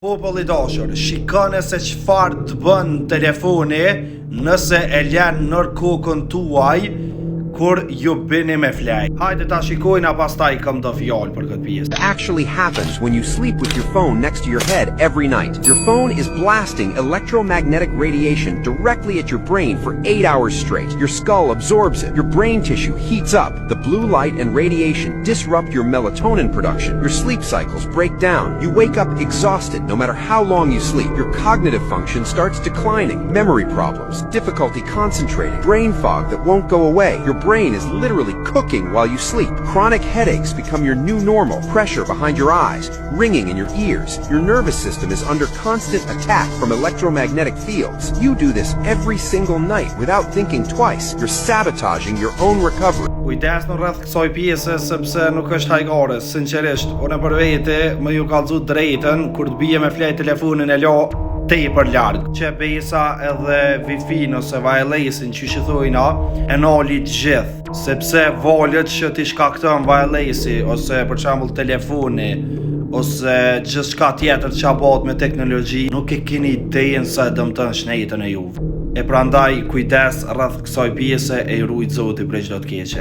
Populli dashur, shikone se çfarë të bën telefoni nëse e lën nër kokën tuaj kur ju bini me flaj. Hajde ta shikojna pastaj kam do fjalë për këtë pjesë. Actually happens when you sleep with your phone next to your head every night. Your phone is blasting electromagnetic radiation directly at your brain for 8 hours straight. Your skull absorbs it. Your brain tissue heats up. The blue light and radiation disrupt your melatonin production. Your sleep cycles break down. You wake up exhausted no matter how long you sleep. Your cognitive function starts declining. Memory problems, difficulty concentrating, brain fog that won't go away. Your brain is literally cooking while you sleep. Chronic headaches become your new normal. Pressure behind your eyes, ringing in your ears. Your nervous system is under constant attack from electromagnetic fields. You do this every single night without thinking twice. You're sabotaging your own recovery. Kujdes në rreth kësaj pjese sepse nuk është hajgare, sinqerisht. Unë për vete më ju kallzu drejtën kur të bie me flej telefonin e la tepër larg. Që besa edhe Wi-Fi ose wirelessin që thojna e nali të gjithë, sepse valët që ti shkakton wirelessi ose për shembull telefoni ose gjithçka tjetër që bëhet me teknologji, nuk e keni idenë sa dëmton shëndetin e juve. E prandaj kujdes rreth kësaj pjese e rujt Zoti prej çdo të keqe.